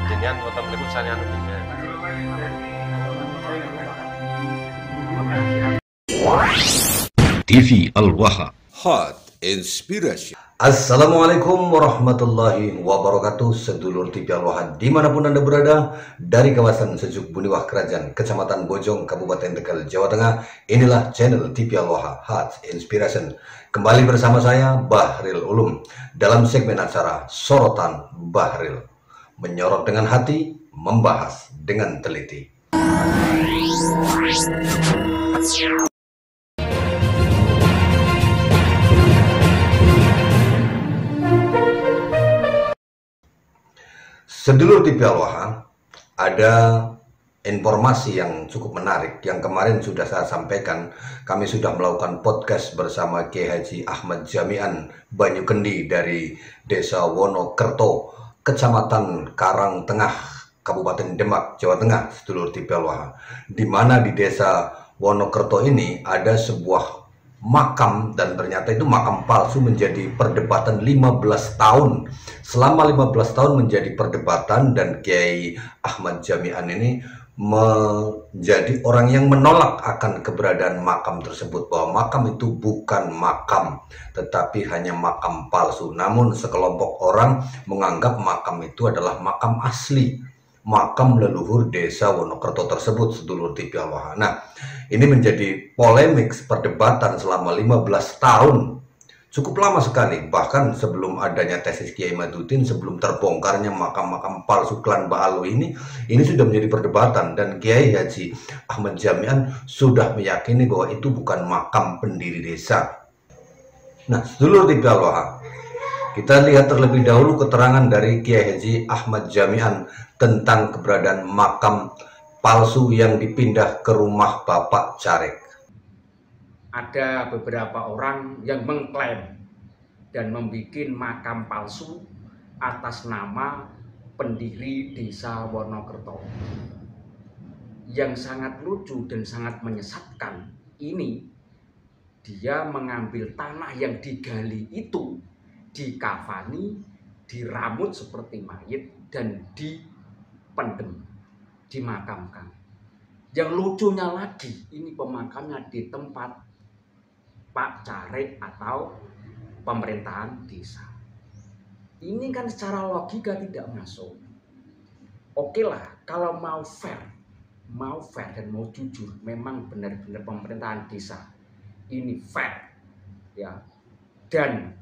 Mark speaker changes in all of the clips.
Speaker 1: jenengan wonten mriku sane anu jenengan.
Speaker 2: TV Al-Waha.
Speaker 3: Hot Inspiration.
Speaker 4: Assalamualaikum warahmatullahi wabarakatuh. Sedulur TV Al-Waha dimanapun Anda berada, dari kawasan Sejuk Buniwah Kerajaan, Kecamatan Bojong, Kabupaten Tegal, Jawa Tengah. Inilah channel TV Al-Waha Hot Inspiration. Kembali bersama saya Bahril Ulum dalam segmen acara Sorotan Bahril, menyorot dengan hati, membahas dengan teliti. Sedulur TV Al-Waha, ada informasi yang cukup menarik yang kemarin sudah saya sampaikan. Kami sudah melakukan podcast bersama Kiai Haji Ahmad Jami'an Banyukendi dari Desa Wonokerto, Kecamatan Karangtengah, Kabupaten Demak, Jawa Tengah, sedulur TV Al-Waha. Di mana di Desa Wonokerto ini ada sebuah makam, dan ternyata itu makam palsu menjadi perdebatan 15 tahun. Selama 15 tahun menjadi perdebatan, dan Kiai Ahmad Jami'an ini menjadi orang yang menolak akan keberadaan makam tersebut, bahwa makam itu bukan makam tetapi hanya makam palsu. Namun sekelompok orang menganggap makam itu adalah makam asli, makam leluhur Desa Wonokerto tersebut, sedulur TV Al-Waha. Nah, ini menjadi polemik perdebatan selama 15 tahun. Cukup lama sekali, bahkan sebelum adanya tesis Kiai Maduddin, sebelum terbongkarnya makam-makam palsu klan Ba'alu ini sudah menjadi perdebatan, dan Kiai Haji Ahmad Jami'an sudah meyakini bahwa itu bukan makam pendiri desa. Nah, sedulur TV Al-Waha, kita lihat terlebih dahulu keterangan dari Kiai Haji Ahmad Jami'an tentang keberadaan makam palsu yang dipindah ke rumah Bapak Carek.
Speaker 5: Ada beberapa orang yang mengklaim dan membuat makam palsu atas nama pendiri Desa Wonokerto. Yang sangat lucu dan sangat menyesatkan ini, dia mengambil tanah yang digali itu, dikafani, diramut seperti mayit, dan dipendem, dimakamkan. Yang lucunya lagi, ini pemakamnya di tempat Pak Carek atau pemerintahan desa. Ini kan secara logika tidak masuk. Oke lah, kalau mau fair dan mau jujur, memang benar-benar pemerintahan desa ini fair, ya. Dan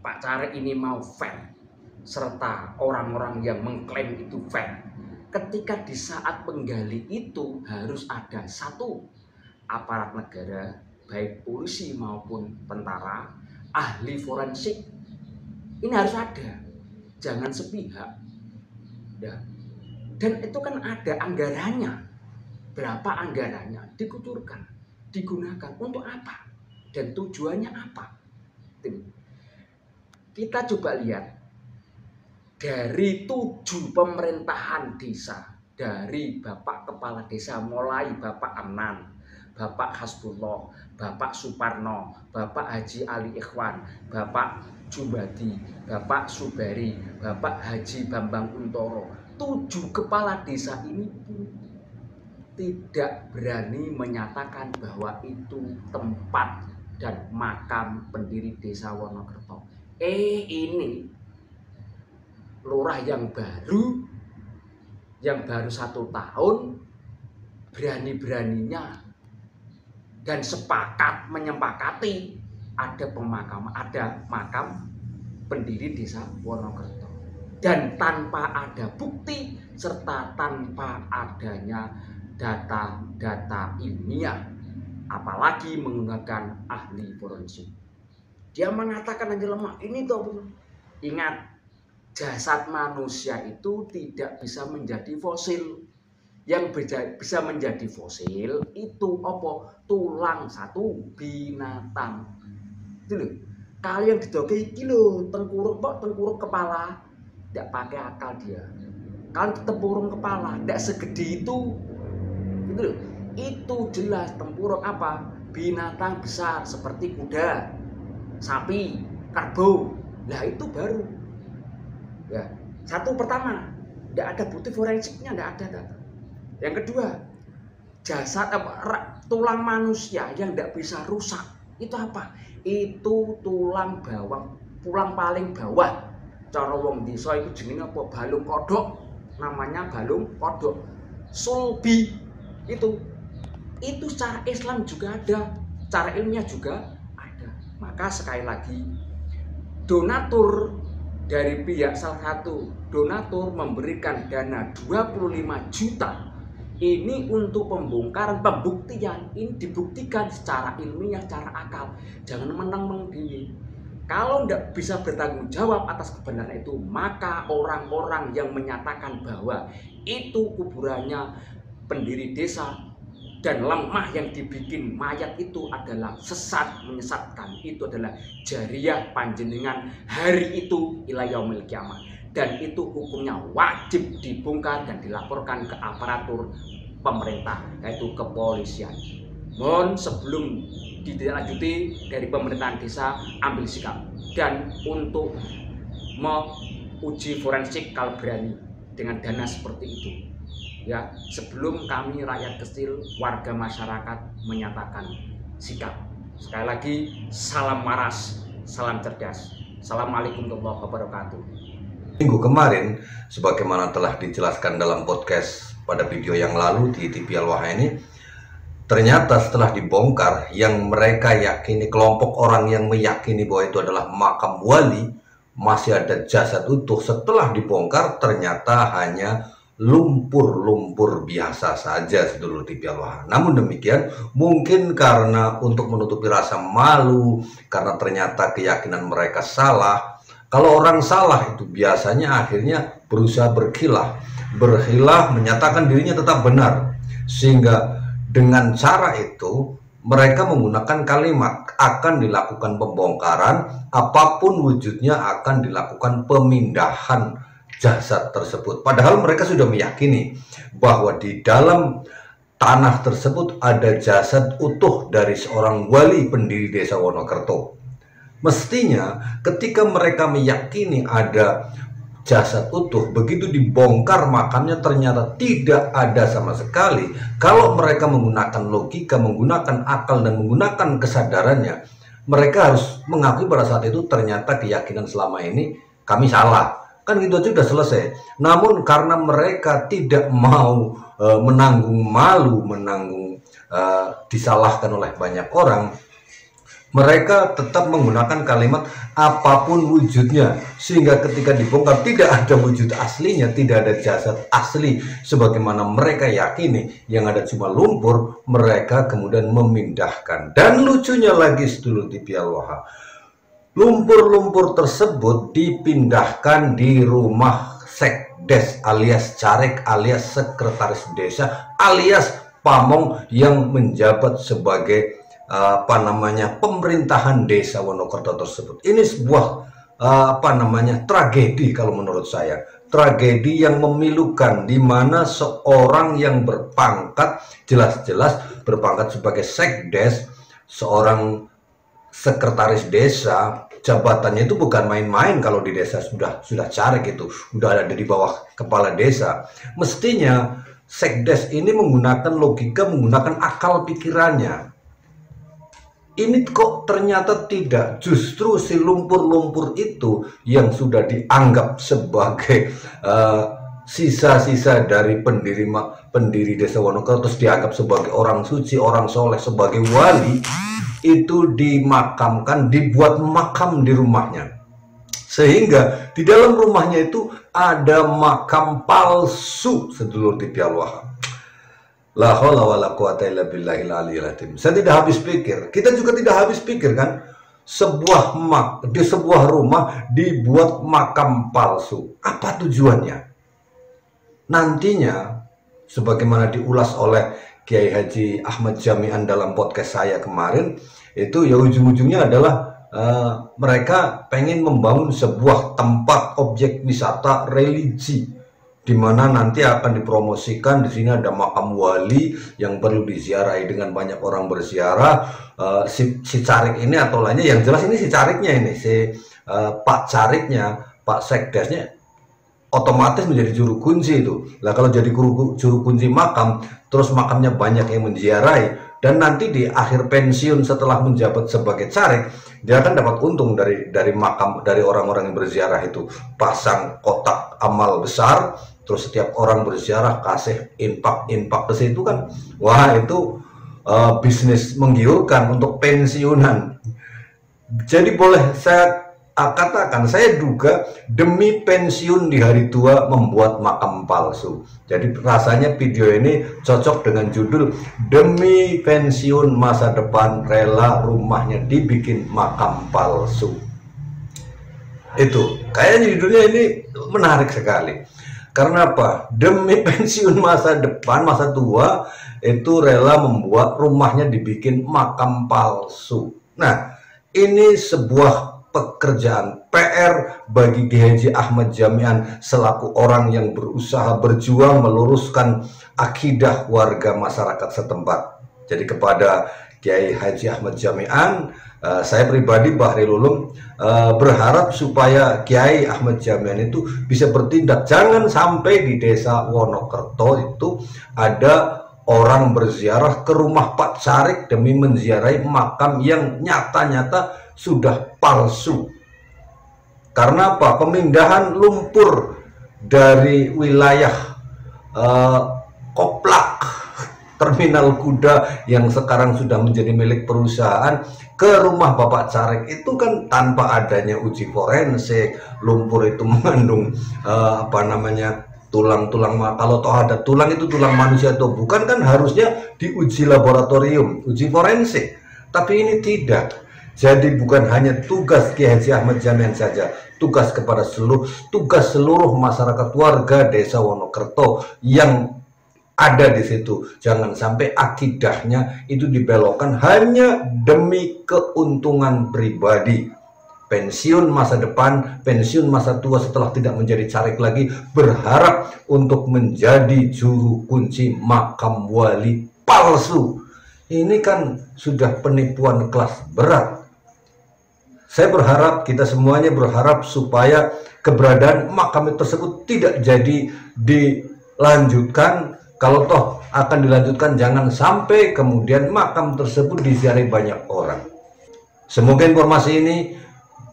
Speaker 5: Pak Carek ini mau fair, serta orang-orang yang mengklaim itu fair. Ketika di saat penggali itu harus ada satu aparat negara, baik polisi maupun tentara, ahli forensik. Ini harus ada, jangan sepihak. Ya. Dan itu kan ada anggarannya. Berapa anggarannya dikucurkan, digunakan untuk apa, dan tujuannya apa? Kita coba lihat dari 7 pemerintahan desa, dari Bapak Kepala Desa mulai Bapak Amnan, Bapak Hasbullah, Bapak Suparno, Bapak Haji Ali Ikhwan, Bapak Jumbadi, Bapak Subari, Bapak Haji Bambang Untoro. 7 kepala desa ini pun tidak berani menyatakan bahwa itu tempat dan makam pendiri Desa Wonokerto. Ini lurah yang baru 1 tahun, berani-beraninya dan menyepakati ada makam pendiri Desa Wonokerto, dan tanpa ada bukti serta tanpa adanya data-data ilmiah, apalagi menggunakan ahli forensik. Dia mengatakan aja lemah. Ini tuh, ingat, jasad manusia itu tidak bisa menjadi fosil. Yang bisa menjadi fosil itu apa? Tulang satu binatang. Itu loh. Kalian didoke iki lho, tengkuruk kepala, tidak pakai akal dia. Kalian tempurung kepala, tidak segede itu. Itu loh. Itu jelas tempurung apa? Binatang besar seperti kuda, sapi, kerbau. Lah itu baru. Ya, satu pertama. Tidak ada bukti forensiknya, tidak ada. Yang kedua, jasad tulang manusia yang tidak bisa rusak itu apa? Itu tulang paling bawah. Cara wong desa itu jenenge apa? Balung kodok. Namanya balung kodok. Sulbi itu secara Islam juga ada, secara ilmiah juga ada. Maka sekali lagi, donatur dari pihak salah satu donatur memberikan dana 25 juta ini untuk pembongkaran, pembuktian. Ini dibuktikan secara ilmiah, secara akal. Jangan menang-menang diri. Kalau tidak bisa bertanggung jawab atas kebenaran itu, maka orang-orang yang menyatakan bahwa itu kuburannya pendiri desa dan lemah yang dibikin mayat itu adalah sesat, menyesatkan, itu adalah jariah panjenengan hari itu ila yaumil kiamah, dan itu hukumnya wajib dibongkar dan dilaporkan ke aparatur pemerintah, yaitu kepolisian. Mohon sebelum ditindaklanjuti dari pemerintahan desa ambil sikap, dan untuk menguji forensik kalau berani dengan dana seperti itu. Ya, sebelum kami rakyat kecil, warga masyarakat menyatakan sikap. Sekali lagi, salam waras, salam cerdas. Assalamualaikum warahmatullahi wabarakatuh.
Speaker 4: Minggu kemarin, sebagaimana telah dijelaskan dalam podcast pada video yang lalu di TV Al-Waha ini, ternyata setelah dibongkar, yang mereka yakini, kelompok orang yang meyakini bahwa itu adalah makam wali, masih ada jasad utuh. Setelah dibongkar, ternyata hanya lumpur-lumpur biasa saja, sedulur TV Al-Waha. Namun demikian, mungkin karena untuk menutupi rasa malu, karena ternyata keyakinan mereka salah. Kalau orang salah itu biasanya akhirnya berusaha berkhilaf menyatakan dirinya tetap benar, sehingga dengan cara itu mereka menggunakan kalimat akan dilakukan pembongkaran, apapun wujudnya akan dilakukan pemindahan jasad tersebut. Padahal mereka sudah meyakini bahwa di dalam tanah tersebut ada jasad utuh dari seorang wali pendiri desa Wonokerto. Mestinya ketika mereka meyakini ada jasad utuh, begitu dibongkar makamnya ternyata tidak ada sama sekali. Kalau mereka menggunakan logika, menggunakan akal, dan menggunakan kesadarannya, mereka harus mengakui pada saat itu ternyata keyakinan selama ini kami salah. Kan gitu aja sudah selesai. Namun karena mereka tidak mau menanggung malu, disalahkan oleh banyak orang, mereka tetap menggunakan kalimat apapun wujudnya, sehingga ketika dibongkar tidak ada wujud aslinya, tidak ada jasad asli sebagaimana mereka yakini, yang ada cuma lumpur. Mereka kemudian memindahkan. Dan lucunya lagi, sedulur TV Al-Waha, lumpur-lumpur tersebut dipindahkan di rumah sekdes alias carik alias sekretaris desa alias pamong yang menjabat sebagai pemerintahan desa Wonokerto tersebut. Ini sebuah tragedi kalau menurut saya. Tragedi yang memilukan, di mana seorang yang berpangkat, jelas-jelas berpangkat sebagai sekdes, seorang sekretaris desa, jabatannya itu bukan main-main. Kalau di desa sudah carik, itu sudah ada di bawah kepala desa. Mestinya sekdes ini menggunakan logika, menggunakan akal pikirannya. Ini kok ternyata tidak. Justru si lumpur-lumpur itu yang sudah dianggap sebagai sisa-sisa dari pendiri desa Wonokerto, terus dianggap sebagai orang suci, orang soleh, sebagai wali, itu dimakamkan, dibuat makam di rumahnya. Sehingga di dalam rumahnya itu ada makam palsu, sedulur TV Al-Waha. La haula wala quwata illa billahil aliyil azim. Saya tidak habis pikir, kita juga tidak habis pikir kan, di sebuah rumah dibuat makam palsu. Apa tujuannya? Nantinya, sebagaimana diulas oleh Kiai Haji Ahmad Jami'an dalam podcast saya kemarin, itu ya ujung-ujungnya adalah mereka pengen membangun sebuah tempat objek wisata religi, di mana nanti akan dipromosikan. Di sini ada makam wali yang perlu diziarahi dengan banyak orang berziarah. Si carik ini atau lainnya, yang jelas ini si cariknya ini, Pak Cariknya, Pak Sekdesnya, otomatis menjadi juru kunci itu. Lah kalau jadi juru kunci makam, terus makamnya banyak yang menziarahi, dan nanti di akhir pensiun setelah menjabat sebagai carik, dia akan dapat untung dari makam, dari orang-orang yang berziarah itu. Pasang kotak amal besar, terus setiap orang berziarah kasih infak ke situ kan. Wah, itu bisnis menggiurkan untuk pensiunan. Jadi boleh saya katakan, saya duga demi pensiun di hari tua membuat makam palsu. Jadi rasanya video ini cocok dengan judul demi pensiun masa depan rela rumahnya dibikin makam palsu. Itu kayaknya judulnya ini menarik sekali. Karena apa? Demi pensiun masa depan, masa tua, itu rela membuat rumahnya dibikin makam palsu. Nah, ini sebuah pekerjaan PR bagi Kiai Ahmad Jamian selaku orang yang berusaha berjuang meluruskan akidah warga masyarakat setempat. Jadi kepada Kiai Haji Ahmad Jamian, saya pribadi Bahril Ulum berharap supaya Kiai Ahmad Jamian itu bisa bertindak. Jangan sampai di desa Wonokerto itu ada orang berziarah ke rumah Pak Carik demi menziarahi makam yang nyata-nyata sudah palsu. Karena apa? Pemindahan lumpur dari wilayah Koplak, terminal kuda yang sekarang sudah menjadi milik perusahaan, ke rumah Bapak Carik itu kan tanpa adanya uji forensik. Lumpur itu mengandung tulang-tulang, kalau toh ada tulang itu tulang manusia atau bukan, kan harusnya diuji laboratorium, uji forensik. Tapi ini tidak. Jadi bukan hanya tugas Kiai Haji Ahmad Jamian saja, tugas seluruh masyarakat warga desa Wonokerto yang ada di situ. Jangan sampai akidahnya itu dibelokkan hanya demi keuntungan pribadi. Pensiun masa depan, pensiun masa tua setelah tidak menjadi carik lagi, berharap untuk menjadi juru kunci makam wali palsu. Ini kan sudah penipuan kelas berat. Saya berharap, kita semuanya berharap supaya keberadaan makam tersebut tidak jadi dilanjutkan. Kalau toh akan dilanjutkan, jangan sampai kemudian makam tersebut diziarahi banyak orang. Semoga informasi ini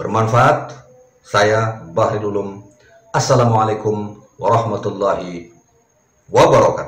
Speaker 4: bermanfaat. Saya Bahril Ulum. Assalamualaikum warahmatullahi wabarakatuh.